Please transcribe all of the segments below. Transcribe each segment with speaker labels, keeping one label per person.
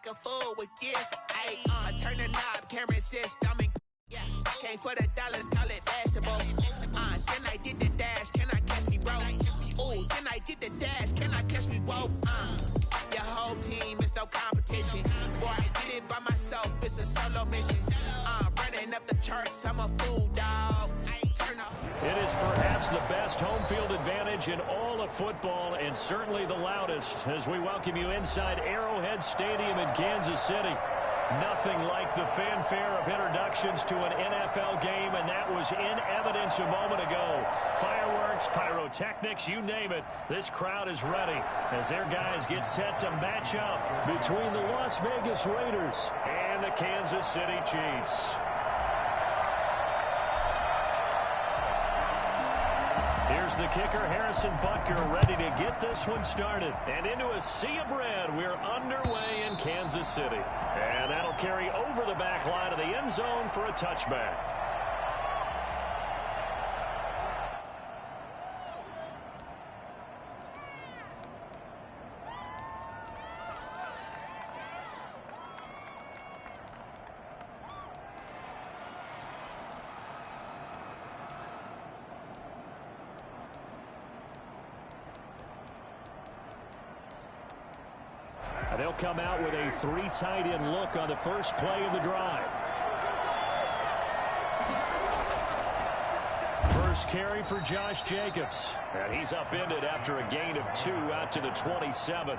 Speaker 1: a fool with this. I turn the knob, camera assist, I'm in. Yeah, came for the dollars, call it basketball. Then I did the dash, can I catch me, bro? Ooh, then I did the dash, can I catch me, whoa? Your whole team is no competition. Boy, I did it by myself, it's a solo mission. Running up the charts, I'm a fool, dog.
Speaker 2: It is perhaps the best home field advantage in all of football, and certainly the loudest, as we welcome you inside Arrowhead Stadium in Kansas City. Nothing like the fanfare of introductions to an NFL game, and that was in evidence a moment ago. Fireworks, pyrotechnics, you name it. This crowd is ready as their guys get set to match up between the Las Vegas Raiders and the Kansas City Chiefs. Here's the kicker, Harrison Butker, ready to get this one started. And into a sea of red, we're underway in Kansas City. And that'll carry over the back line of the end zone for a touchback. They'll come out with a 3 tight end look on the first play of the drive. First carry for Josh Jacobs. And he's upended after a gain of 2 out to the 27.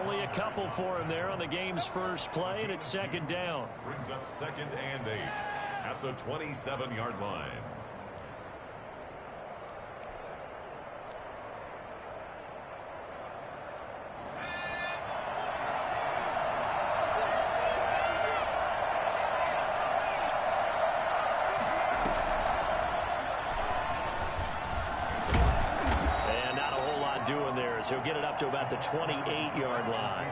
Speaker 2: Only a couple for him there on the game's first play, and it's second down.
Speaker 3: Brings up 2nd and 8 at the 27-yard line.
Speaker 2: He'll get it up to about the 28-yard line.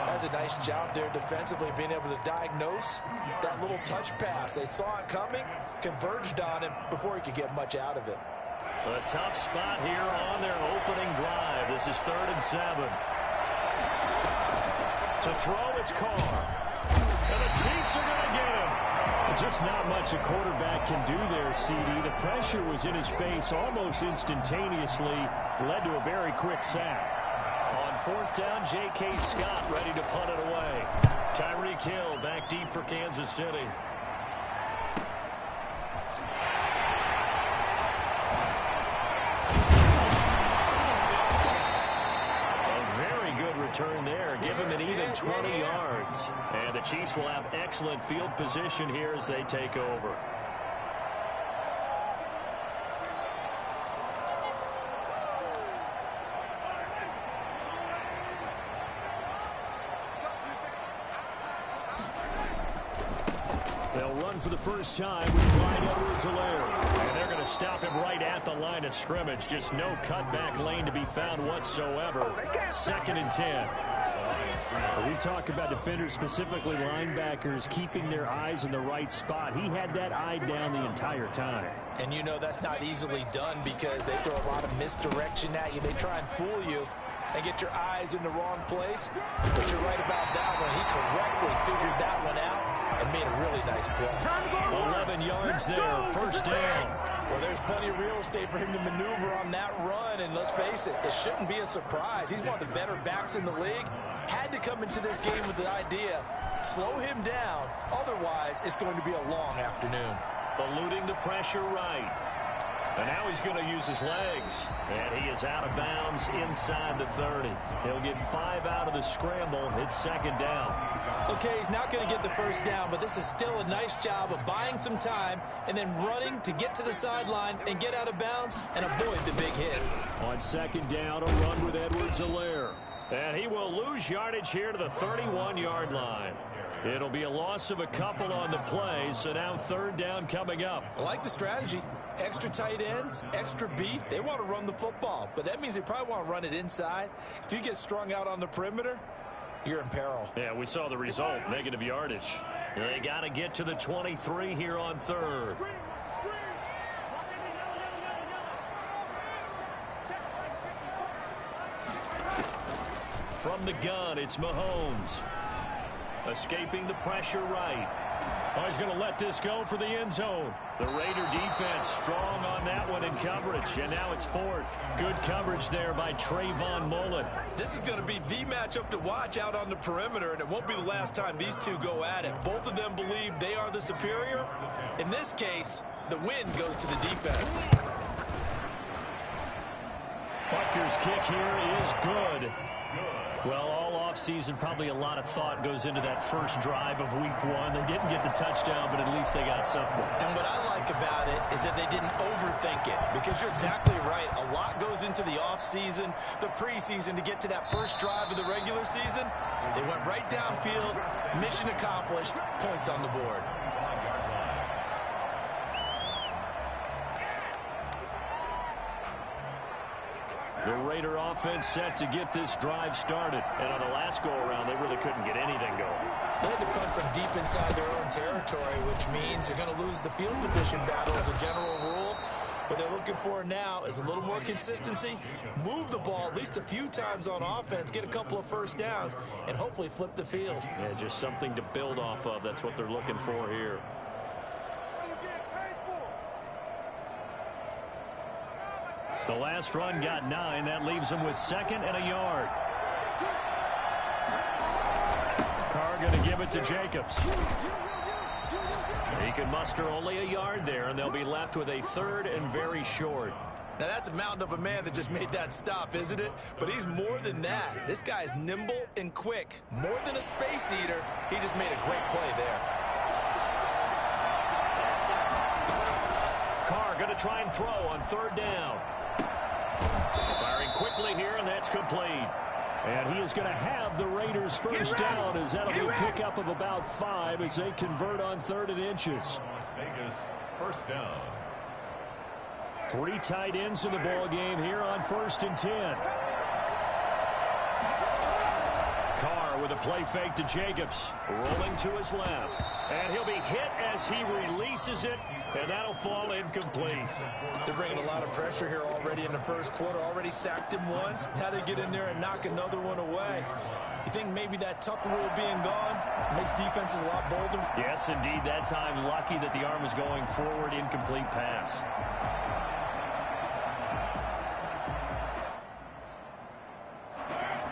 Speaker 4: That's a nice job there defensively, being able to diagnose that little touch pass. They saw it coming, converged on him before he could get much out of it.
Speaker 2: A tough spot here on their opening drive. This is 3rd and 7. To throw, it's Carr. And the Chiefs are going to get him. Just not much a quarterback can do there, CD. The pressure was in his face almost instantaneously. Led to a very quick sack. On 4th down, J.K. Scott ready to punt it away. Tyreek Hill back deep for Kansas City. Return there, give him an even 20 yards. And the Chiefs will have excellent field position here as they take over. They'll run for the first time with Clyde Edwards-Helaire. And they're going to stop him right at the line of scrimmage. Just no cutback lane to be found whatsoever. 2nd and 10. We talk about defenders, specifically linebackers, keeping their eyes in the right spot. He had that eye down the entire time.
Speaker 4: And you know that's not easily done because they throw a lot of misdirection at you. They try and fool you and get your eyes in the wrong place. But you're right about that one. He correctly figured that one out and made a really nice play.
Speaker 2: 11 yards there, first down.
Speaker 4: Well, there's plenty of real estate for him to maneuver on that run, and let's face it, it shouldn't be a surprise. He's one of the better backs in the league. Had to come into this game with the idea, slow him down, otherwise it's going to be a long afternoon.
Speaker 2: Eluding the pressure right. And now he's going to use his legs. And he is out of bounds inside the 30. He'll get 5 out of the scramble. It's 2nd down.
Speaker 4: Okay, he's not going to get the first down, but this is still a nice job of buying some time and then running to get to the sideline and get out of bounds and avoid the big hit.
Speaker 2: On 2nd down, a run with Edwards-Helaire. And he will lose yardage here to the 31-yard line. It'll be a loss of a couple on the play, so now 3rd down coming up.
Speaker 4: I like the strategy. Extra tight ends, extra beef. They want to run the football, but that means they probably want to run it inside. If you get strung out on the perimeter, you're in peril.
Speaker 2: Yeah, we saw the result, negative yardage. They got to get to the 23 here on 3rd. From the gun, it's Mahomes. Escaping the pressure right. Oh, he's going to let this go for the end zone. The Raider defense strong on that one in coverage, and now it's fourth. Good coverage there by Trayvon Mullen.
Speaker 4: This is going to be the matchup to watch out on the perimeter, and it won't be the last time these two go at it. Both of them believe they are the superior. In this case, the win goes to the defense.
Speaker 2: Butker's kick here is good. Well, all offseason, probably a lot of thought goes into that first drive of week one. They didn't get the touchdown, but at least they got something.
Speaker 4: And what I like about it is that they didn't overthink it, because you're exactly right. A lot goes into the offseason, the preseason, to get to that first drive of the regular season. They went right downfield, mission accomplished, points on the board.
Speaker 2: The Raider offense set to get this drive started. And on the last go-around, they really couldn't get anything going.
Speaker 4: They had to come from deep inside their own territory, which means you're going to lose the field position battle as a general rule. What they're looking for now is a little more consistency, move the ball at least a few times on offense, get a couple of first downs, and hopefully flip the field.
Speaker 2: Yeah, just something to build off of. That's what they're looking for here. The last run got 9. That leaves him with 2nd and a yard. Carr going to give it to Jacobs. He can muster only a yard there, and they'll be left with a 3rd and very short.
Speaker 4: Now, that's a mountain of a man that just made that stop, isn't it? But he's more than that. This guy's nimble and quick. More than a space eater, he just made a great play there.
Speaker 2: Carr going to try and throw on 3rd down. Firing quickly here, and that's complete. And he is going to have the Raiders first down, as that'll be a pickup of about 5 as they convert on 3rd and inches.
Speaker 3: Las Vegas, first down.
Speaker 2: 3 tight ends in the ball game here on 1st and 10. Carr with a play fake to Jacobs, rolling to his left. And he'll be hit as he releases it, and that'll fall incomplete.
Speaker 4: They're bringing a lot of pressure here already in the first quarter. Already sacked him once. Now they get in there and knock another one away. You think maybe that Tucker rule being gone makes defenses a lot bolder?
Speaker 2: Yes, indeed. That time, lucky that the arm was going forward. Incomplete pass.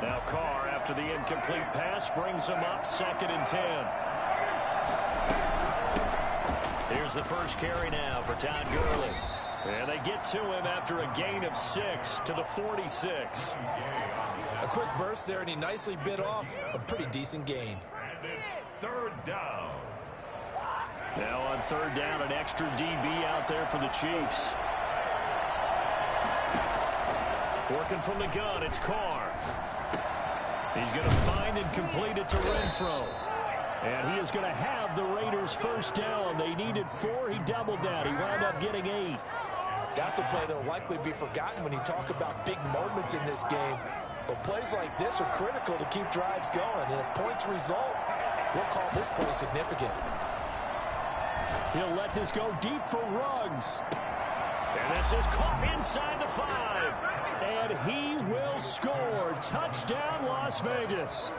Speaker 2: Now Carr, after the incomplete pass, brings him up 2nd and 10. Here's the first carry now for Todd Gurley. And they get to him after a gain of 6 to the 46.
Speaker 4: A quick burst there, and he nicely bit off a pretty decent gain.
Speaker 3: And it's 3rd down.
Speaker 2: Now on 3rd down, an extra DB out there for the Chiefs. Working from the gun, it's Carr. He's going to find and complete it to Renfro. And he is going to have the Raiders first down. They needed 4. He doubled that. He wound up getting 8.
Speaker 4: That's a play that will likely be forgotten when you talk about big moments in this game. But plays like this are critical to keep drives going. And if points result, we'll call this play significant.
Speaker 2: He'll let this go deep for Ruggs. And this is caught inside the 5. And he will score. Touchdown, Las Vegas.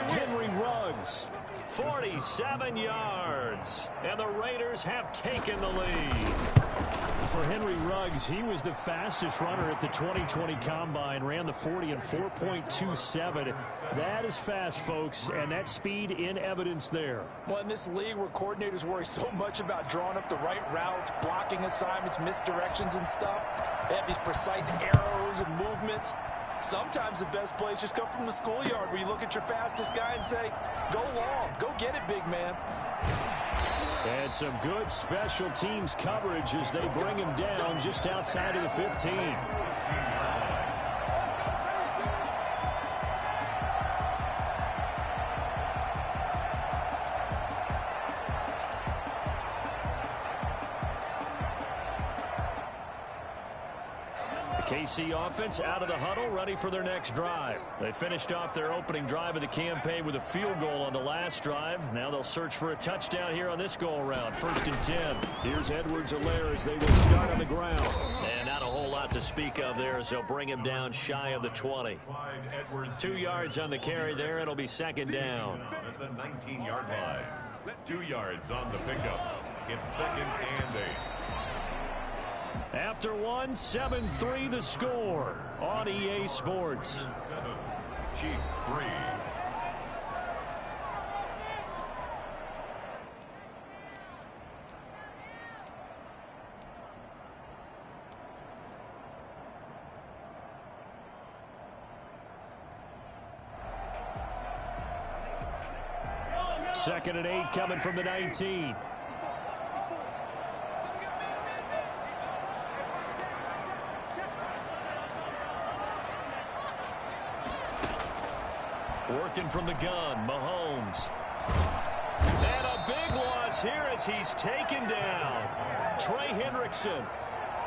Speaker 2: Henry Ruggs, 47 yards. And the Raiders have taken the lead. For Henry Ruggs, he was the fastest runner at the 2020 Combine. Ran the 40 in 4.27. That is fast, folks, and that speed in evidence there.
Speaker 4: Well, in this league where coordinators worry so much about drawing up the right routes, blocking assignments, misdirections and stuff, they have these precise arrows and movements. Sometimes the best plays just come from the schoolyard, where you look at your fastest guy and say, go long, go get it, big man.
Speaker 2: And some good special teams coverage as they bring him down just outside of the 15. The KC offense out of the huddle, ready for their next drive. They finished off their opening drive of the campaign with a field goal on the last drive. Now they'll search for a touchdown here on this go-around. 1st and 10. Here's Edwards-Helaire as they will start on the ground. And not a whole lot to speak of there as they'll bring him down shy of the 20. 2 yards on the carry there. It'll be 2nd down.
Speaker 3: At the 19-yard line. 2 yards on the pickup. It's 2nd and 8.
Speaker 2: After one, 7-3 the score on EA Sports.
Speaker 3: 7, Chiefs 3.
Speaker 2: Second and 8 coming from the 19. Working from the gun, Mahomes. And a big loss here as he's taken down. Trey Hendrickson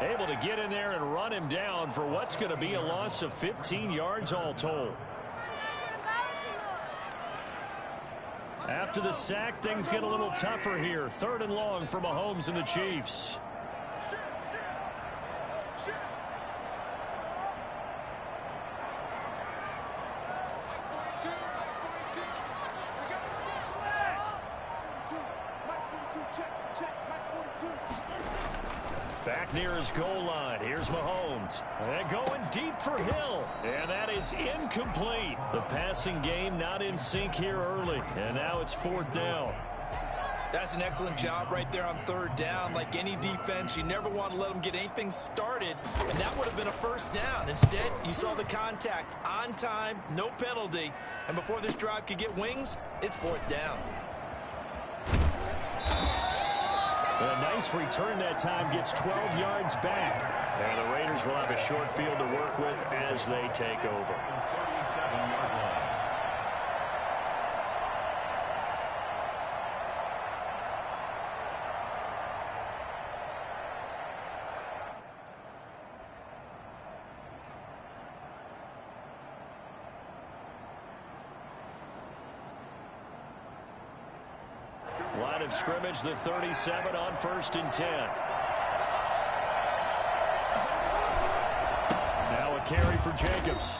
Speaker 2: able to get in there and run him down for what's going to be a loss of 15 yards all told. After the sack, things get a little tougher here. 3rd and long for Mahomes and the Chiefs. Back near his goal line. Here's Mahomes. And going deep for Hill. And that is incomplete. The passing game not in sync here early. And now it's 4th down.
Speaker 4: That's an excellent job right there on 3rd down. Like any defense, you never want to let them get anything started. And that would have been a 1st down. Instead, you saw the contact on time, no penalty. And before this drive could get wings, it's 4th down.
Speaker 2: A nice return that time, gets 12 yards back. And the Raiders will have a short field to work with as they take over.
Speaker 3: 37-yard line.
Speaker 2: Line of scrimmage, the 37 on 1st and 10. Now a carry for Jacobs.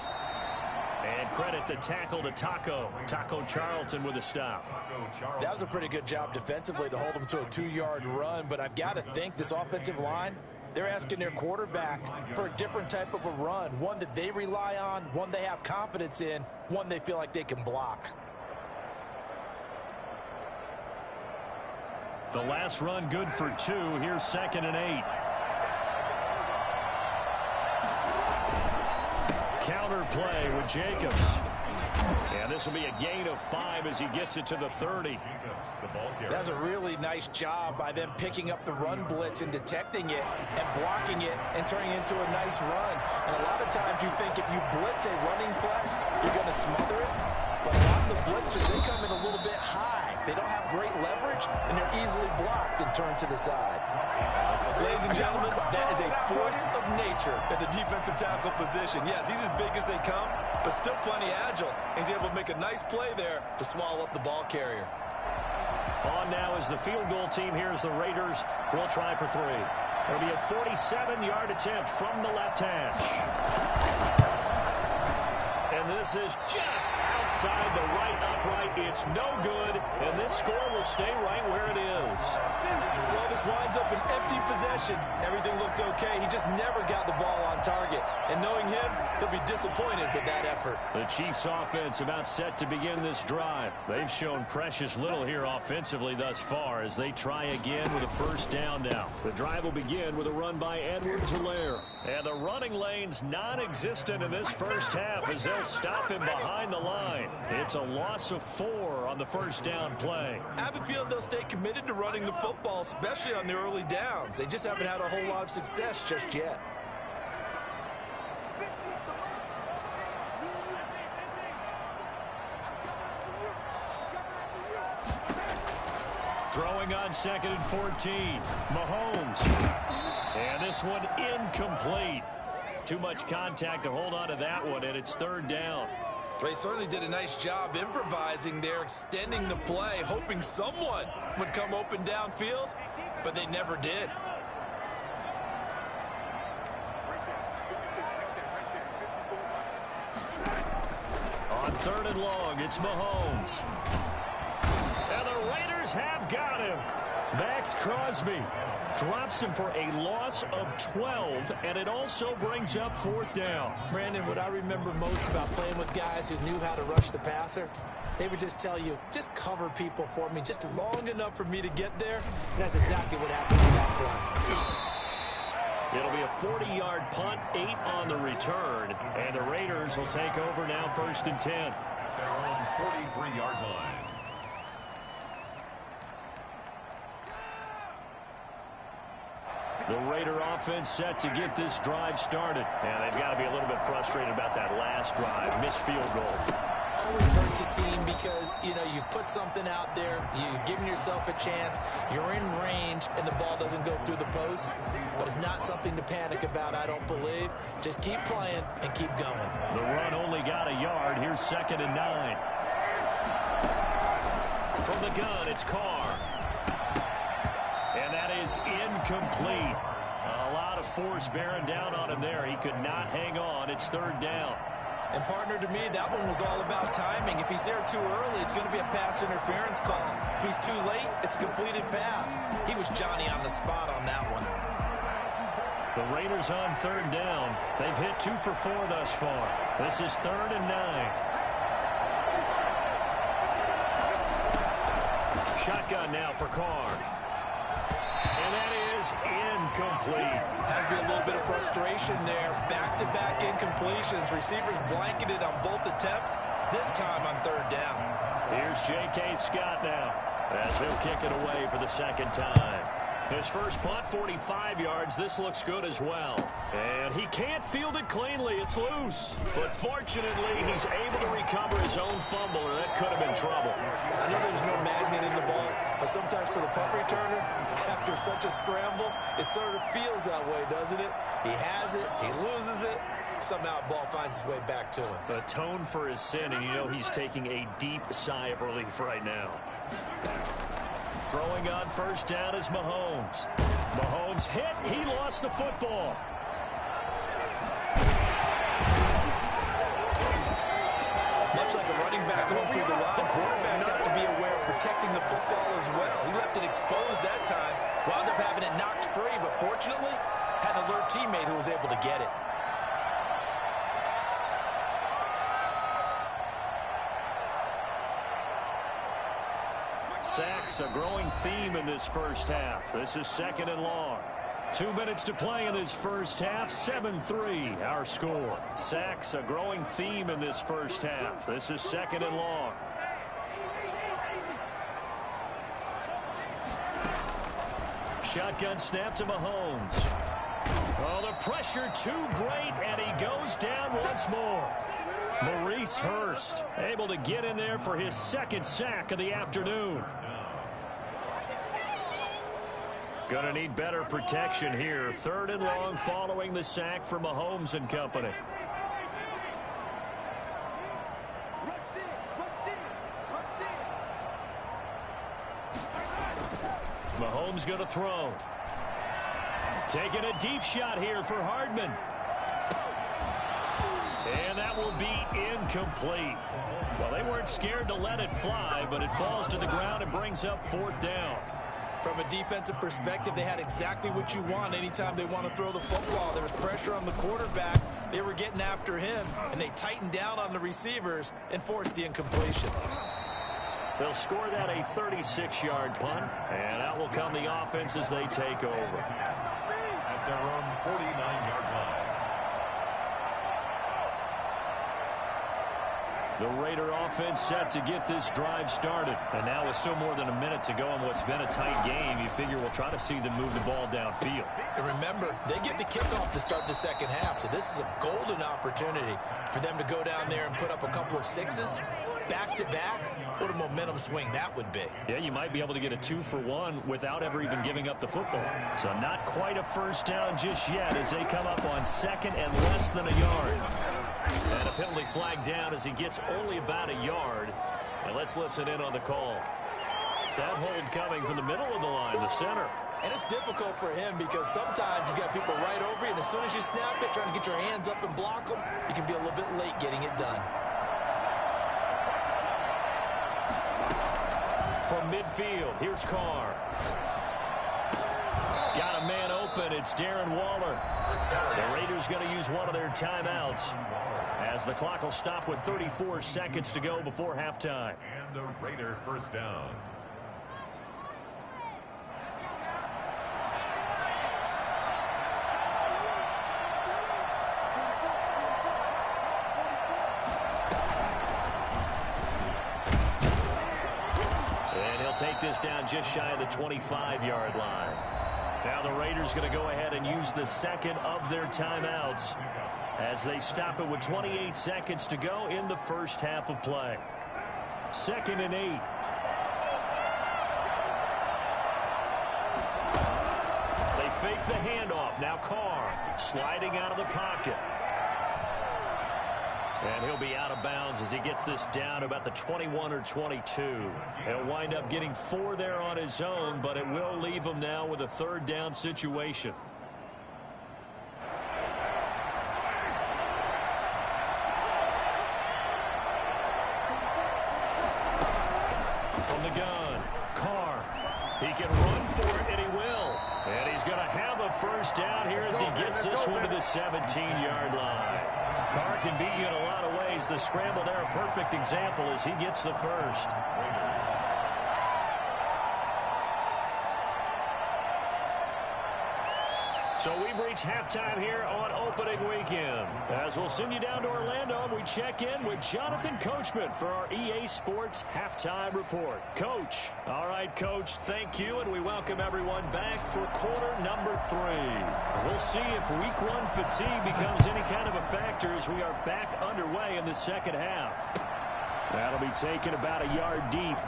Speaker 2: And credit the tackle to Taco Charlton with a stop.
Speaker 4: That was a pretty good job defensively to hold him to a 2-yard run, but I've got to think this offensive line, they're asking their quarterback for a different type of a run, one that they rely on, one they have confidence in, one they feel like they can block.
Speaker 2: The last run good for 2. Here's 2nd and 8. Counter play with Jacobs. And this will be a gain of 5 as he gets it to the 30.
Speaker 4: That's a really nice job by them picking up the run blitz and detecting it and blocking it and turning it into a nice run. And a lot of times you think if you blitz a running play, you're going to smother it. But a lot of the blitzers, they come in a little bit high. They don't have great leverage, and they're easily blocked and turned to the side. Ladies and gentlemen, that is a force of nature at the defensive tackle position. Yes, he's as big as they come, but still plenty agile. He's able to make a nice play there to swallow up the ball carrier.
Speaker 2: On now is the field goal team here as the Raiders will try for 3. It'll be a 47-yard attempt from the left hash. And this is just outside the right upright. It's no good, and this score will stay right where it is.
Speaker 4: Well, this winds up an empty possession. Everything looked okay. He just never got the ball on target. And knowing him, he'll be disappointed with that effort.
Speaker 2: The Chiefs offense about set to begin this drive. They've shown precious little here offensively thus far as they try again with a 1st down now. The drive will begin with a run by Edwards-Helaire. And the running lane's non-existent in this first half as they'll stop him behind the line. It's a loss of 4 on the 1st down play.
Speaker 4: I have a feeling they'll stay committed to running the football, especially on the early downs. They just haven't had a whole lot of success just yet.
Speaker 2: Throwing on 2nd and 14. Mahomes. And this one incomplete. Too much contact to hold on to that one, and it's third down.
Speaker 4: They certainly did a nice job improvising there, extending the play, hoping someone would come open downfield, but they never did.
Speaker 2: On third and long, it's Mahomes. And the Raiders have got him. Max Crosby drops him for a loss of 12, and it also brings up fourth down.
Speaker 4: Brandon, what I remember most about playing with guys who knew how to rush the passer, they would just tell you, just cover people for me, just long enough for me to get there. And that's exactly what happened in that play.
Speaker 2: It'll be a 40-yard punt, 8 on the return, and the Raiders will take over now, first and 10.
Speaker 3: Their own 43-yard line.
Speaker 2: The Raider offense set to get this drive started. And they've got to be a little bit frustrated about that last drive. Missed field goal.
Speaker 4: Always hurts a team because, you know, you've put something out there, you've given yourself a chance, you're in range, and the ball doesn't go through the posts. But it's not something to panic about, I don't believe. Just keep playing and keep going.
Speaker 2: The run only got a yard. Here's 2nd and 9. From the gun, it's Carr. And that is incomplete. A lot of force bearing down on him there. He could not hang on. It's third down.
Speaker 4: And, partner, to me, that one was all about timing. If he's there too early, it's going to be a pass interference call. If he's too late, it's a completed pass. He was Johnny on the spot on that one.
Speaker 2: The Raiders on third down. They've hit 2 for 4 thus far. This is 3rd and 9. Shotgun now for Carr. And that is incomplete.
Speaker 4: Has to be a little bit of frustration there. Back-to-back incompletions. Receivers blanketed on both attempts, this time on third down.
Speaker 2: Here's J.K. Scott now as he'll kick it away for the second time. His first punt, 45 yards. This looks good as well. And he can't field it cleanly. It's loose. But fortunately, he's able to recover his own fumble, or that could have been trouble.
Speaker 4: I know there's no magnet in the ball, but sometimes for the punt returner, after such a scramble, it sort of feels that way, doesn't it? He has it, he loses it, somehow the ball finds its way back to him.
Speaker 2: Atone for his sin, and you know he's taking a deep sigh of relief right now. Throwing on first down is Mahomes. Mahomes hit. He lost the football.
Speaker 4: Much like a running back going through the line, quarterbacks have to be aware of protecting the football as well. He left it exposed that time, wound up having it knocked free, but fortunately, had an alert teammate who was able to get it.
Speaker 2: Sacks, a growing theme in this first half. This is 2nd and long. 2 minutes to play in this first half. 7-3, our score. Sacks, a growing theme in this first half. This is 2nd and long. Shotgun snap to Mahomes. Oh, the pressure too great, and he goes down once more. Maurice Hurst able to get in there for his second sack of the afternoon. Gonna need better protection here. 3rd and long following the sack for Mahomes and company. Mahomes gonna throw. Taking a deep shot here for Hardman. And that will be incomplete. Well, they weren't scared to let it fly, but it falls to the ground and brings up 4th down.
Speaker 4: From a defensive perspective, they had exactly what you want anytime they want to throw the football. There was pressure on the quarterback. They were getting after him, and they tightened down on the receivers and forced the incompletion.
Speaker 2: They'll score that a 36-yard punt, and out will come the offense as they take over.
Speaker 3: At their own 49-yard line.
Speaker 2: The Raider offense set to get this drive started. And now with still more than a minute to go in what's been a tight game, you figure we'll try to see them move the ball downfield.
Speaker 4: And remember, they get the kickoff to start the second half, so this is a golden opportunity for them to go down there and put up a couple of sixes back-to-back, what a momentum swing that would be.
Speaker 2: Yeah, you might be able to get a 2-for-1 without ever even giving up the football. So not quite a first down just yet as they come up on second and less than a yard. And a penalty flag down as he gets only about a yard. And let's listen in on the call. That hold coming from the middle of the line, the center.
Speaker 4: And it's difficult for him because sometimes you've got people right over you, and as soon as you snap it, trying to get your hands up and block them, you can be a little bit late getting it done.
Speaker 2: From midfield, here's Carr. Got a man open. It's Darren Waller. The Raiders going to use one of their timeouts as the clock will stop with 34 seconds to go before halftime.
Speaker 3: And a Raider first down.
Speaker 2: Take this down just shy of the 25-yard line. Now the Raiders going to go ahead and use the second of their timeouts as they stop it with 28 seconds to go in the first half of play. 2nd and 8. They fake the handoff. Now Carr sliding out of the pocket. And he'll be out of bounds as he gets this down about the 21 or 22. He'll wind up getting 4 there on his own, but it will leave him now with a 3rd down situation. From the gun, Carr. He can run for it, and he will. And he's going to have a first down here as he gets this one to the 17-yard line. Carr can beat you in a lot of ways. The scramble there, a perfect example as he gets the first. So we've reached halftime here on opening weekend. As we'll send you down to Orlando, we check in with Jonathan Coachman for our EA Sports Halftime Report. Coach. All right, Coach, thank you, and we welcome everyone back for quarter number 3. We'll see if week 1 fatigue becomes any kind of a factor as we are back underway in the second half. That'll be taken about a yard deep.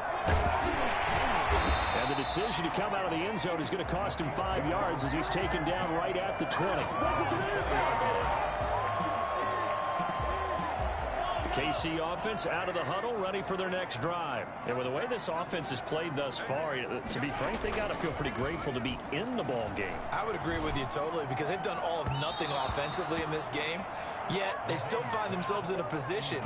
Speaker 2: And the decision to come out of the end zone is going to cost him 5 yards as he's taken down right at the 20. KC offense out of the huddle, ready for their next drive. And with the way this offense has played thus far, to be frank, they got to feel pretty grateful to be in the ball game.
Speaker 4: I would agree with you totally because they've done all of nothing offensively in this game, yet they still find themselves in a position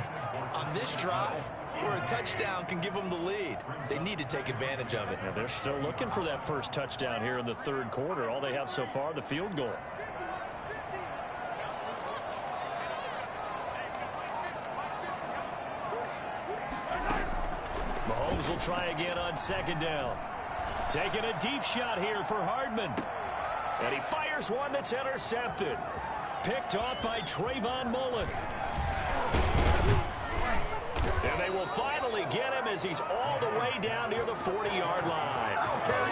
Speaker 4: on this drive where a touchdown can give them the lead. They need to take advantage of it.
Speaker 2: And they're still looking for that first touchdown here in the 3rd quarter. All they have so far, the field goal. Mahomes will try again on 2nd down. Taking a deep shot here for Hardman. And he fires one that's intercepted. Picked off by Trayvon Mullen. And they will finally get him as he's all the way down near the 40-yard line.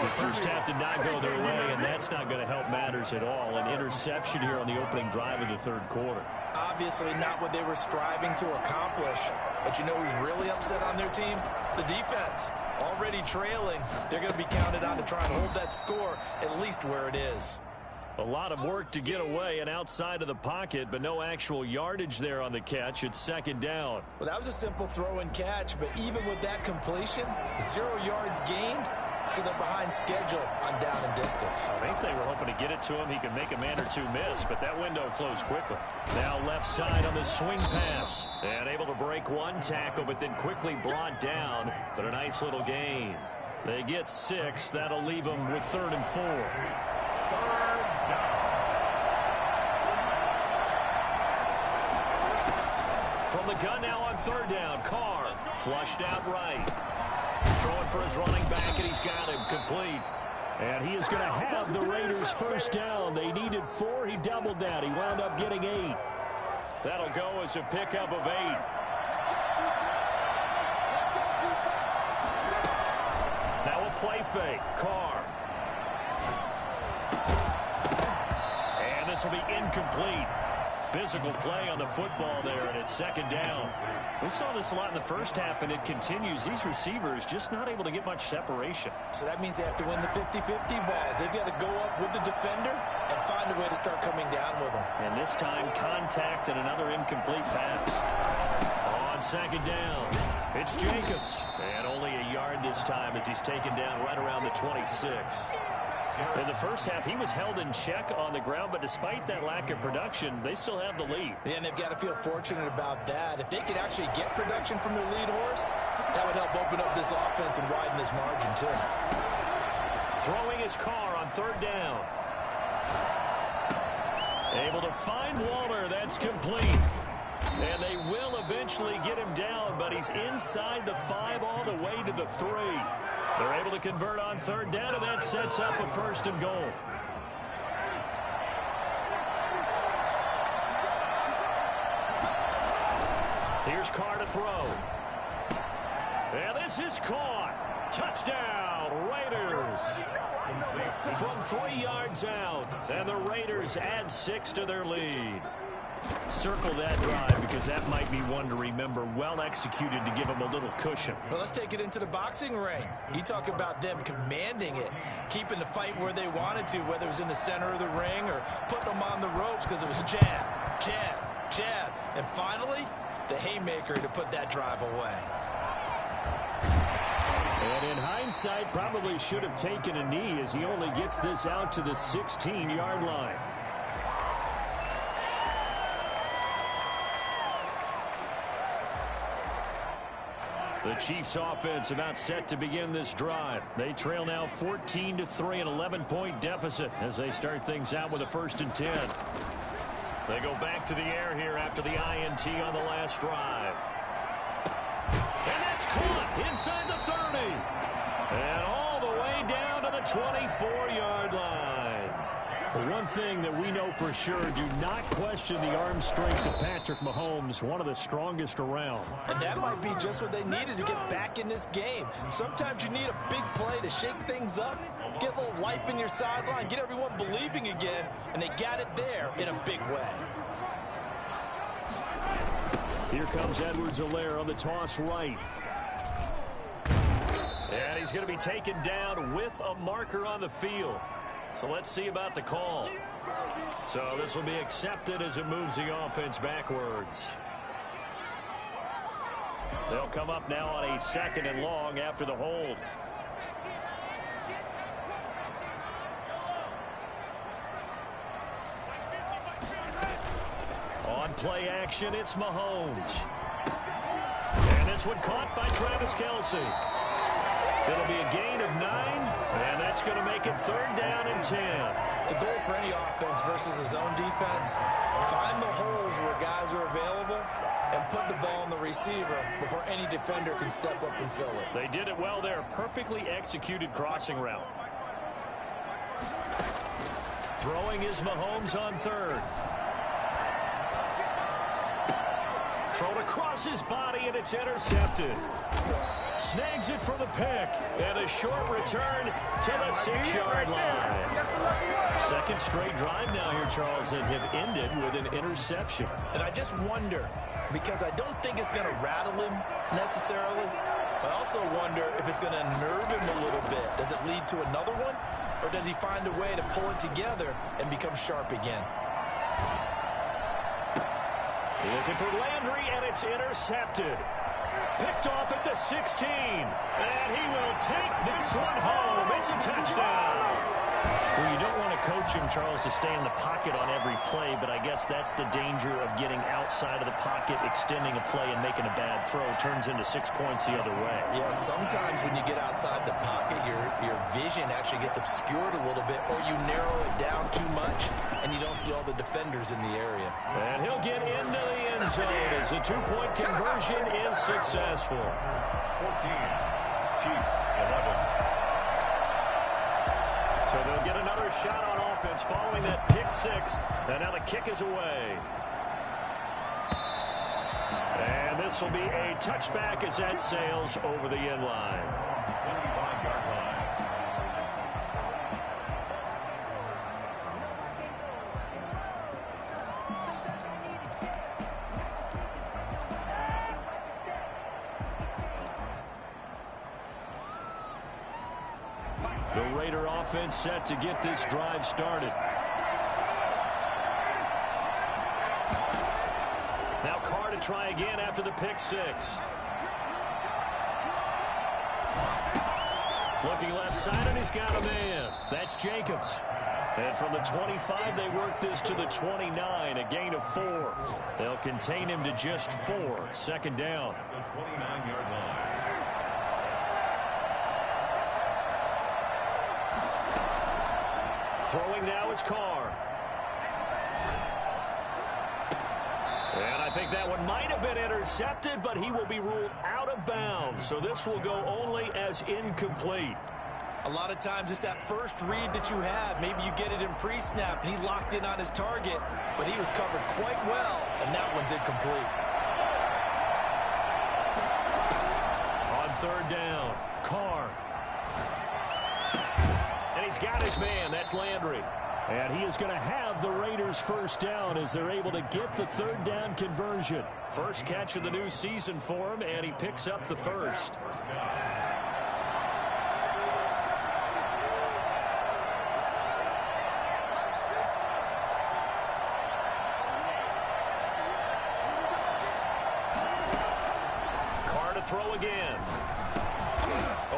Speaker 2: The first half did not go their way, and that's not going to help matters at all. An interception here on the opening drive of the 3rd quarter.
Speaker 4: Obviously not what they were striving to accomplish. But you know who's really upset on their team? The defense. Already trailing. They're going to be counted on to try and hold that score at least where it is.
Speaker 2: A lot of work to get away and outside of the pocket, but no actual yardage there on the catch. It's 2nd down.
Speaker 4: Well, that was a simple throw and catch, but even with that completion, 0 yards gained, so they're behind schedule on down and distance.
Speaker 2: I think they were hoping to get it to him. He could make a man or two miss, but that window closed quickly. Now left side on the swing pass. And able to break one tackle, but then quickly brought down. But a nice little gain. They get 6. That'll leave them with 3rd and 4. From the gun now on 3rd down. Carr flushed out right. Throwing for his running back, and he's got him complete. And he is going to have the Raiders first down. They needed 4. He doubled that. He wound up getting 8. That'll go as a pickup of 8. Now a play fake. Carr. And this will be incomplete. physical play on the football there, and it's second down. We saw this a lot in the first half, and it continues. These receivers just not able to get much separation.
Speaker 4: So that means they have to win the 50-50 balls. They've got to go up with the defender and find a way to start coming down with them.
Speaker 2: And this time, contact and another incomplete pass. On second down, it's Jacobs. And only a yard this time as he's taken down right around the 26. In the first half, he was held in check on the ground, but despite that lack of production, they still have the lead.
Speaker 4: And they've got to feel fortunate about that. If they could actually get production from their lead horse, that would help open up this offense and widen this margin, too.
Speaker 2: Throwing his car on third down. Able to find Waller. That's complete. And they will eventually get him down, but he's inside the 5 all the way to the 3. They're able to convert on third down, and that sets up a first and goal. Here's Carr to throw. And this is caught. Touchdown, Raiders. From 3 yards out, and the Raiders add 6 to their lead. Circle that drive because that might be one to remember. Well executed to give them a little cushion.
Speaker 4: Well, let's take it into the boxing ring. You talk about them commanding it, keeping the fight where they wanted to, whether it was in the center of the ring or putting them on the ropes because it was jab, jab, jab. And finally, the haymaker to put that drive away.
Speaker 2: And in hindsight, probably should have taken a knee as he only gets this out to the 16-yard line. The Chiefs offense about set to begin this drive. They trail now 14-3, an 11-point deficit as they start things out with a 1st and 10. They go back to the air here after the INT on the last drive. And that's caught inside the 30. And all the way down to the 24-yard line. The one thing that we know for sure, do not question the arm strength of Patrick Mahomes, one of the strongest around.
Speaker 4: And that might be just what they needed to get back in this game. Sometimes you need a big play to shake things up, get a little life in your sideline, get everyone believing again, and they got it there in a big way.
Speaker 2: Here comes Edwards-Helaire on the toss right. And he's going to be taken down with a marker on the field. So let's see about the call. So this will be accepted as it moves the offense backwards. They'll come up now on a 2nd and long after the hold. On play action, it's Mahomes. And this one caught by Travis Kelce. It'll be a gain of 9, and that's going to make it 3rd down and 10.
Speaker 4: The goal for any offense versus his own defense, find the holes where guys are available and put the ball on the receiver before any defender can step up and fill it.
Speaker 2: They did it well there. Perfectly executed crossing route. Throwing is Mahomes on 3rd. Thrown across his body, and it's intercepted. Snags it for the pick, and a short return to the 6-yard line. 2nd straight drive now here, Charles, that have ended with an interception.
Speaker 4: And I just wonder, because I don't think it's going to rattle him necessarily, I also wonder if it's going to nerve him a little bit. Does it lead to another one, or does he find a way to pull it together and become sharp again?
Speaker 2: Looking for Landry, and it's intercepted. Picked off at the 16. And he will take this one home. It's a touchdown. Well, you don't want to coach him, Charles, to stay in the pocket on every play, but I guess that's the danger of getting outside of the pocket, extending a play, and making a bad throw. Turns into 6 points the other way.
Speaker 4: Yeah, sometimes when you get outside the pocket, your vision actually gets obscured a little bit, or you narrow it down too much, and you don't see all the defenders in the area.
Speaker 2: And he'll get into the end zone as the 2-point conversion is successful.
Speaker 3: 14, Chiefs 11.
Speaker 2: So they'll get another shot on offense following that pick 6. And now the kick is away. And this will be a touchback as that sails over the end line.
Speaker 3: 25-yard line.
Speaker 2: The Raider offense set to get this drive started. Now Carr to try again after the pick six. Looking left side, and he's got a man. That's Jacobs. And from the 25, they work this to the 29, a gain of 4. They'll contain him to just 4. Second down.
Speaker 3: The 29-yard line.
Speaker 2: Throwing now is Carr. And I think that one might have been intercepted, but he will be ruled out of bounds. So this will go only as incomplete.
Speaker 4: A lot of times it's that first read that you have. Maybe you get it in pre-snap, and he locked in on his target, but he was covered quite well, and that one's incomplete.
Speaker 2: On third down, Carr. And he's got his man. That's Landry. And he is going to have the Raiders first down as they're able to get the third down conversion. First catch of the new season for him, and he picks up the first. Carr to throw again.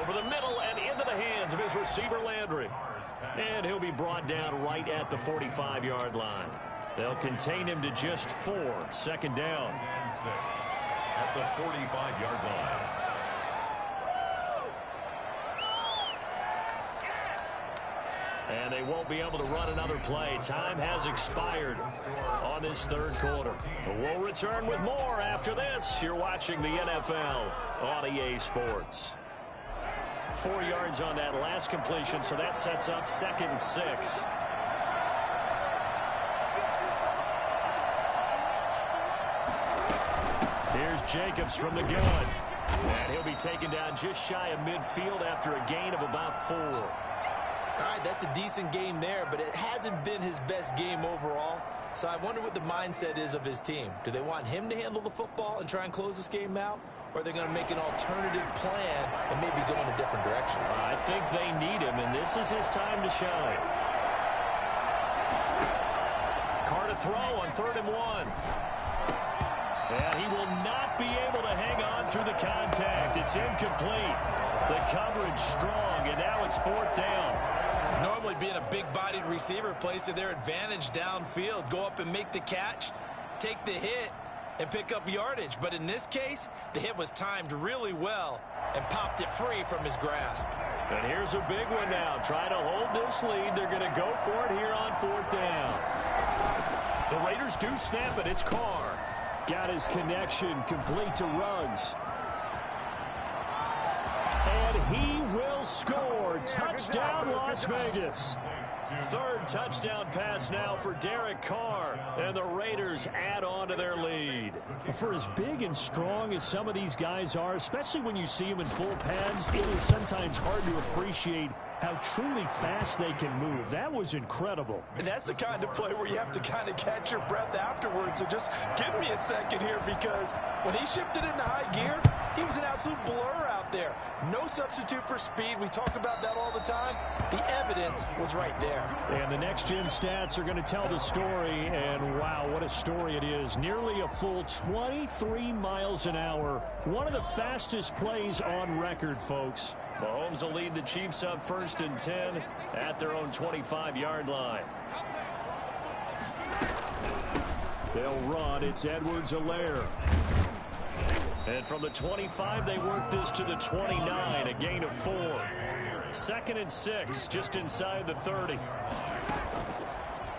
Speaker 2: Over the middle and into the hands of his receiver, Landry. And he'll be brought down right at the 45-yard line. They'll contain him to just 4. Second down.
Speaker 3: And 6 at the 45-yard line.
Speaker 2: And they won't be able to run another play. Time has expired on this third quarter. We'll return with more after this. You're watching the NFL on EA Sports. 4 yards on that last completion, so that sets up 2nd and 6. Here's Jacobs from the gun. And he'll be taken down just shy of midfield after a gain of about 4.
Speaker 4: All right, that's a decent game there, but it hasn't been his best game overall. So I wonder what the mindset is of his team. Do they want him to handle the football and try and close this game out? Or are they going to make an alternative plan and maybe go in a different direction?
Speaker 2: I think they need him, and this is his time to shine. Carr to throw on 3rd and 1. And he will not be able to hang on through the contact. It's incomplete. The coverage strong, and now it's 4th down.
Speaker 4: Normally being a big-bodied receiver plays to their advantage downfield. Go up and make the catch, take the hit, and pick up yardage. But in this case, the hit was timed really well and popped it free from his grasp.
Speaker 2: And here's a big one now. Trying to hold this lead. They're going to go for it here on 4th down. The Raiders do snap it. It's Carr. Got his connection complete to Ruggs. And he will score. Touchdown, Las Vegas. 3rd touchdown pass now for Derek Carr. And the Raiders add on to their lead. For as big and strong as some of these guys are, especially when you see them in full pads, it is sometimes hard to appreciate how truly fast they can move. That was incredible.
Speaker 4: And that's the kind of play where you have to kind of catch your breath afterwards. So just give me a second here, because when he shifted into high gear, he was an absolute blur out there. No substitute for speed. We talk about that all the time. The evidence was right there.
Speaker 2: And the next-gen stats are going to tell the story, and wow, what a story it is. Nearly a full 23 miles an hour. One of the fastest plays on record, folks. Mahomes will lead the Chiefs up 1st and 10 at their own 25-yard line. They'll run. It's Edwards-Helaire. And from the 25, they work this to the 29, a gain of 4. 2nd and 6, just inside the 30.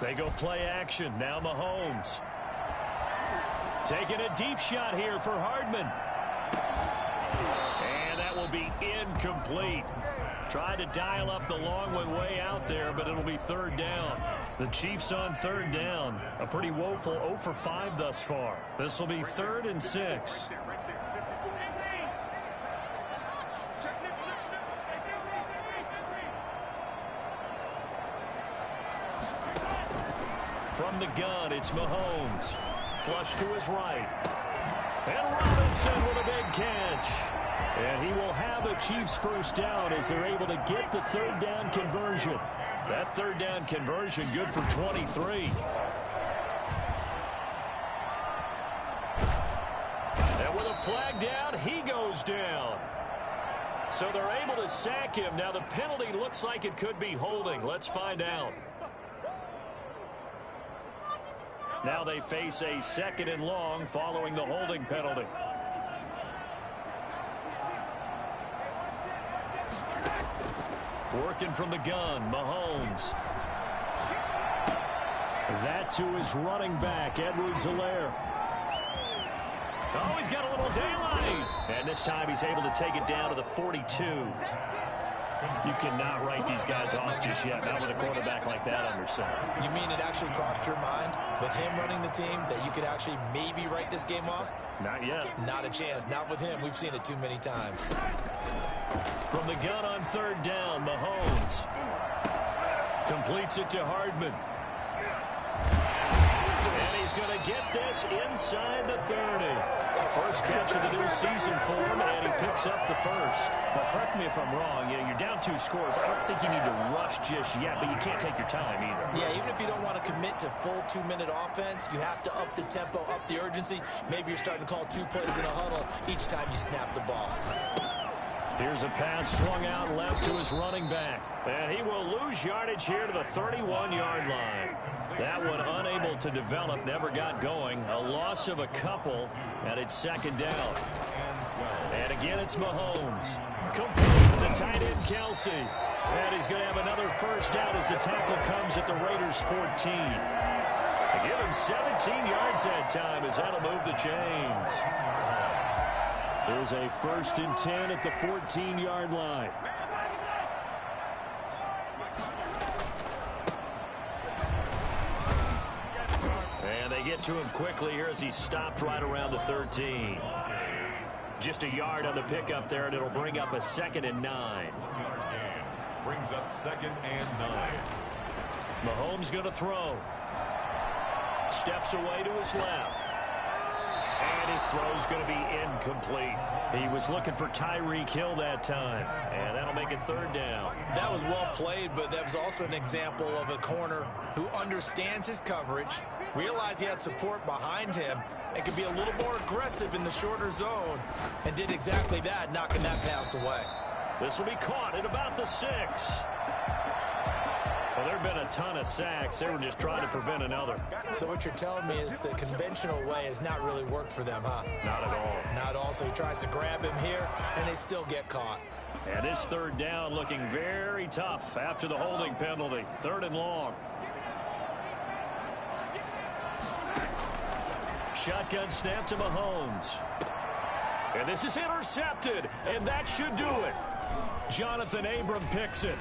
Speaker 2: They go play action. Now Mahomes. Taking a deep shot here for Hardman. And that will be incomplete. Tried to dial up the long one way out there, but it'll be 3rd down. The Chiefs on 3rd down. A pretty woeful 0 for 5 thus far. This will be 3rd and 6. From the gun, it's Mahomes. Flush to his right. And Robinson with a big catch. And he will have a Chiefs first down as they're able to get the third down conversion. That third down conversion good for 23. And with a flag down, he goes down. So they're able to sack him. Now the penalty looks like it could be holding. Let's find out. Now they face a 2nd and long following the holding penalty. Working from the gun, Mahomes. That to his running back, Edwards-Helaire. Oh, he's got a little daylight. And this time he's able to take it down to the 42. You cannot write these guys off just yet, not with a quarterback like that under center.
Speaker 4: You mean it actually crossed your mind with him running the team that you could actually maybe write this game off?
Speaker 2: Not yet.
Speaker 4: Not a chance. Not with him. We've seen it too many times.
Speaker 2: From the gun on third down, Mahomes completes it to Hardman. And he's going to get this inside the 30. First catch of the new season for him, and he picks up the first. Now, correct me if I'm wrong. You're down 2 scores. I don't think you need to rush just yet, but you can't take your time either.
Speaker 4: Yeah, even if you don't want to commit to full 2-minute offense, you have to up the tempo, up the urgency. Maybe you're starting to call 2 plays in a huddle each time you snap the ball.
Speaker 2: Here's a pass swung out left to his running back. And he will lose yardage here to the 31-yard line. That one unable to develop, never got going. A loss of a couple, and it's 2nd down. And again, it's Mahomes. Complete the tight end, Kelsey. And he's going to have another first down as the tackle comes at the Raiders' 14. They give him 17 yards that time as that'll move the chains. There's a 1st and 10 at the 14-yard line. And they get to him quickly here as he stopped right around the 13. Just a yard on the pickup there, and it'll bring up a 2nd and 9.
Speaker 3: Brings up 2nd and 9.
Speaker 2: Mahomes going to throw. Steps away to his left. And his throw's going to be incomplete. He was looking for Tyreek Hill that time, and that'll make it 3rd down.
Speaker 4: That was well played, but that was also an example of a corner who understands his coverage, realized he had support behind him, and could be a little more aggressive in the shorter zone, and did exactly that, knocking that pass away.
Speaker 2: This will be caught at about the 6. Well, there have been a ton of sacks. They were just trying to prevent another.
Speaker 4: So what you're telling me is the conventional way has not really worked for them, huh?
Speaker 2: Not at all.
Speaker 4: Not at all. So he tries to grab him here, and they still get caught.
Speaker 2: And this 3rd down looking very tough after the holding penalty. 3rd and long. Shotgun snap to Mahomes. And this is intercepted, and that should do it. Jonathan Abram picks it.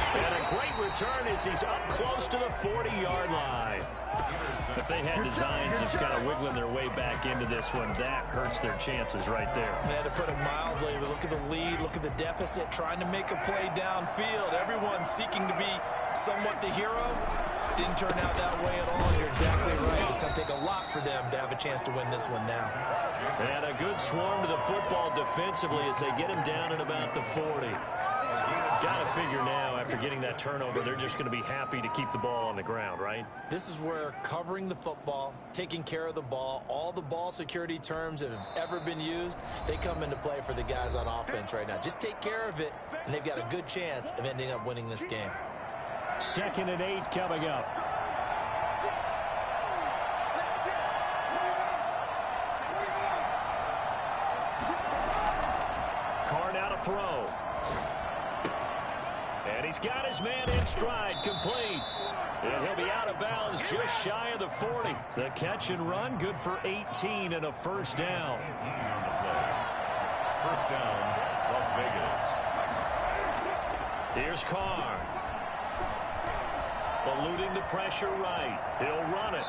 Speaker 2: And a great return as he's up close to the 40-yard line. If they had designs of kind of wiggling their way back into this one, that hurts their chances right there.
Speaker 4: They had to put it mildly. Look at the lead, look at the deficit, trying to make a play downfield. Everyone seeking to be somewhat the hero. Didn't turn out that way at all. You're exactly right. It's going to take a lot for them to have a chance to win this one now.
Speaker 2: And a good swarm to the football defensively as they get him down at about the 40. Got to figure now, after getting that turnover, they're just going to be happy to keep the ball on the ground, right?
Speaker 4: This is where covering the football, taking care of the ball, all the ball security terms that have ever been used, they come into play for the guys on offense right now. Just take care of it, and they've got a good chance of ending up winning this game.
Speaker 2: 2nd and 8 coming up. Carr now to throw. And he's got his man in stride, complete. And he'll be out of bounds just shy of the 40. The catch and run, good for 18 and a first down.
Speaker 3: First down, Las Vegas.
Speaker 2: Here's Carr. Eluding the pressure right. He'll run it.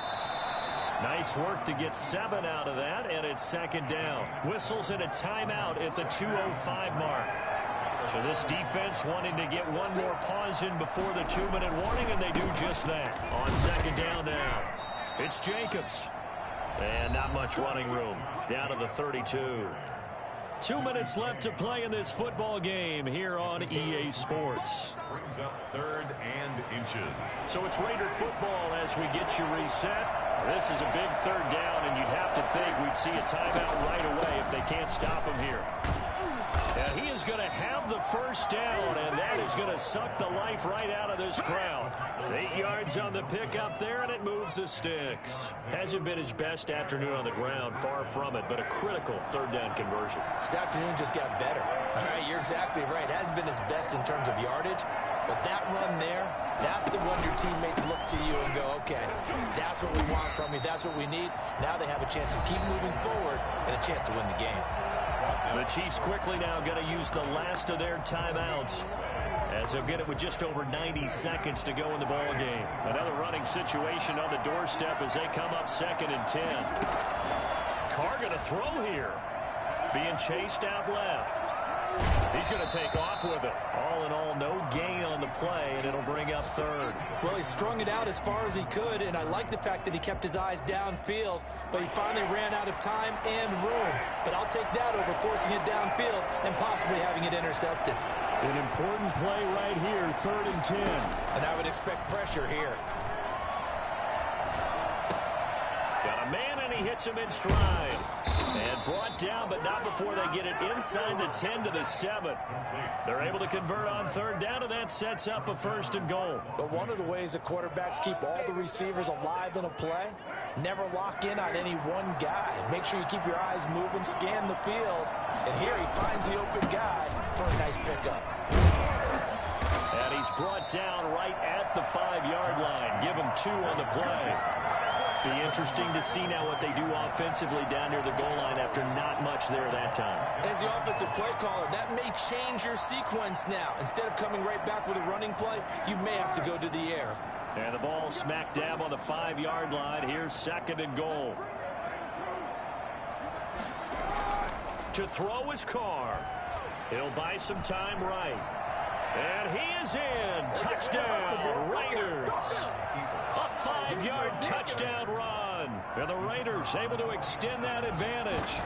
Speaker 2: Nice work to get 7 out of that, and it's 2nd down. Whistles in a timeout at the 2:05 mark. So this defense wanting to get one more pause in before the 2-minute warning, and they do just that. On 2nd down now, it's Jacobs. And not much running room. Down to the 32. 2 minutes left to play in this football game here on EA Sports.
Speaker 3: Brings up 3rd and inches.
Speaker 2: So it's Raider football as we get you reset. This is a big 3rd down, and you'd have to think we'd see a timeout right away if they can't stop him here. And he is going to have the first down, and that is going to suck the life right out of this crowd. 8 yards on the pickup there, and it moves the sticks. Hasn't been his best afternoon on the ground, far from it, but a critical 3rd down conversion.
Speaker 4: This afternoon just got better. All right, you're exactly right. It hasn't been his best in terms of yardage, but that run there, that's the one your teammates look to you and go, okay, that's what we want from you. That's what we need. Now they have a chance to keep moving forward and a chance to win the game.
Speaker 2: The Chiefs quickly now going to use the last of their timeouts as they'll get it with just over 90 seconds to go in the ball game. Another running situation on the doorstep as they come up 2nd and 10. Carr going to throw here. Being chased out left. He's going to take off with it. All in all, no gain on the play, and it'll bring up 3rd.
Speaker 4: Well, he strung it out as far as he could, and I like the fact that he kept his eyes downfield, but he finally ran out of time and room. But I'll take that over forcing it downfield and possibly having it intercepted.
Speaker 2: An important play right here, 3rd and 10.
Speaker 4: And I would expect pressure here.
Speaker 2: Got a man, and he hits him in stride. And brought down, but not before they get it inside the 10 to the 7. They're able to convert on 3rd down, and that sets up a 1st and goal.
Speaker 4: But one of the ways that quarterbacks keep all the receivers alive in a play, never lock in on any one guy. Make sure you keep your eyes moving, scan the field. And here he finds the open guy for a nice pickup.
Speaker 2: And he's brought down right at the 5-yard line. Give him 2 on the play. Be interesting to see now what they do offensively down near the goal line after not much there that time.
Speaker 4: As the offensive play caller, that may change your sequence now. Instead of coming right back with a running play, you may have to go to the air.
Speaker 2: And the ball smack dab on the 5-yard line. Here's 2nd and goal. To throw is Carr. He'll buy some time right. And he is in. Touchdown, Raiders. A 5-yard touchdown run. And the Raiders able to extend that advantage.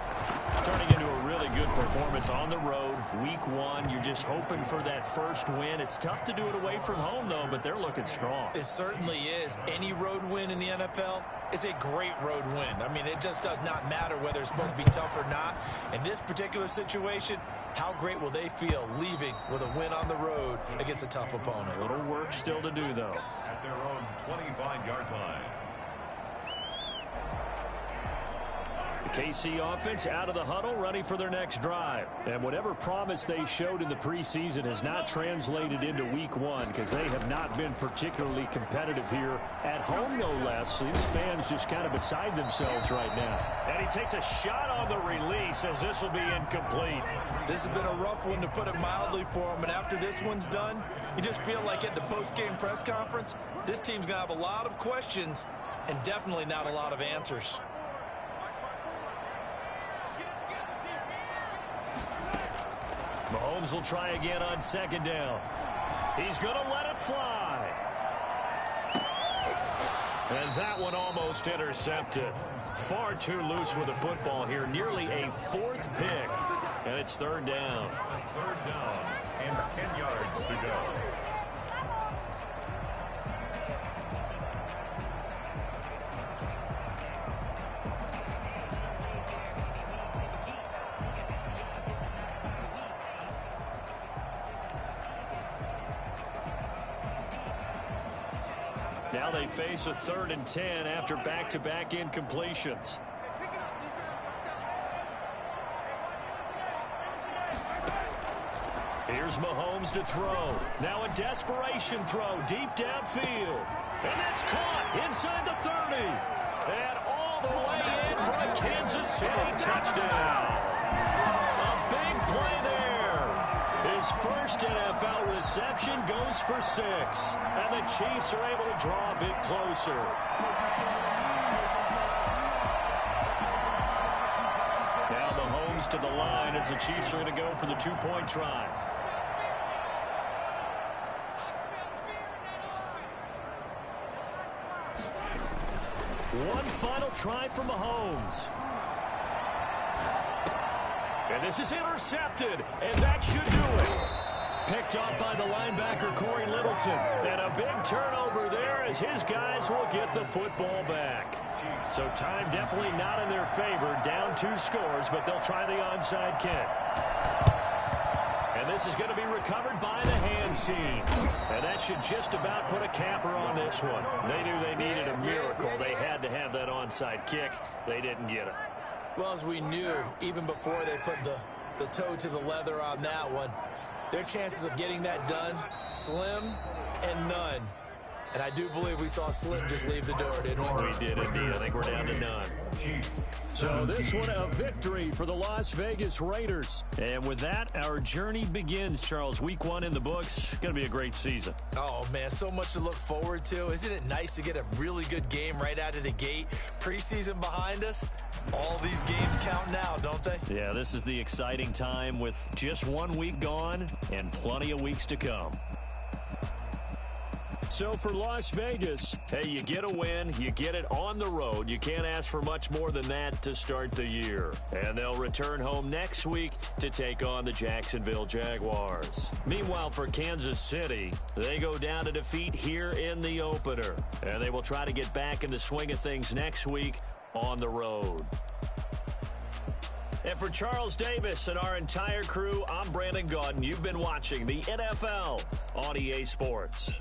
Speaker 2: Turning into a really good performance on the road. Week 1, you're just hoping for that first win. It's tough to do it away from home, though, but they're looking strong.
Speaker 4: It certainly is. Any road win in the NFL is a great road win. I mean, it just does not matter whether it's supposed to be tough or not. In this particular situation, how great will they feel leaving with a win on the road against a tough opponent?
Speaker 2: A little work still to do, though.
Speaker 3: At their own 25-yard line.
Speaker 2: The KC offense out of the huddle, ready for their next drive. And whatever promise they showed in the preseason has not translated into week 1 because they have not been particularly competitive here at home, no less. These fans just kind of beside themselves right now. And he takes a shot on the release as this will be incomplete.
Speaker 4: This has been a rough one, to put it mildly, for him. And after this one's done, you just feel like at the post-game press conference, this team's going to have a lot of questions and definitely not a lot of answers.
Speaker 2: Mahomes will try again on 2nd down. He's going to let it fly. And that one almost intercepted. Far too loose with the football here. Nearly a 4th pick. And it's 3rd down.
Speaker 3: 3rd down and 10 yards to go.
Speaker 2: Now they face a 3rd and 10 after back-to-back incompletions. Here's Mahomes to throw. Now a desperation throw deep downfield. And that's caught inside the 30. And all the way in for a Kansas City touchdown. A big play there. His first NFL reception goes for 6. And the Chiefs are able to draw a bit closer. Now Mahomes to the line as the Chiefs are going to go for the 2-point try. One final try from Mahomes. And this is intercepted, and that should do it. Picked off by the linebacker, Corey Littleton. And a big turnover there as his guys will get the football back. So time definitely not in their favor. Down 2 scores, but they'll try the onside kick. And this is going to be recovered by the hands team. And that should just about put a capper on this one. They knew they needed a miracle. They had to have that onside kick. They didn't get it.
Speaker 4: Well, as we knew, even before they put the toe to the leather on that one, their chances of getting that done, slim and none. And I do believe we saw Slim just leave the door, didn't we?
Speaker 2: We did indeed. I think we're down to none. So this one a victory for the Las Vegas Raiders. And with that, our journey begins, Charles. Week 1 in the books. Going to be a great season.
Speaker 4: Oh, man, so much to look forward to. Isn't it nice to get a really good game right out of the gate? Preseason behind us. All these games count now, don't they?
Speaker 2: Yeah, this is the exciting time with just 1 week gone and plenty of weeks to come. So for Las Vegas, hey, you get a win, you get it on the road. You can't ask for much more than that to start the year. And they'll return home next week to take on the Jacksonville Jaguars. Meanwhile, for Kansas City, they go down to defeat here in the opener. And they will try to get back in the swing of things next week on the road. And for Charles Davis and our entire crew, I'm Brandon Gaudin. You've been watching the NFL on EA Sports.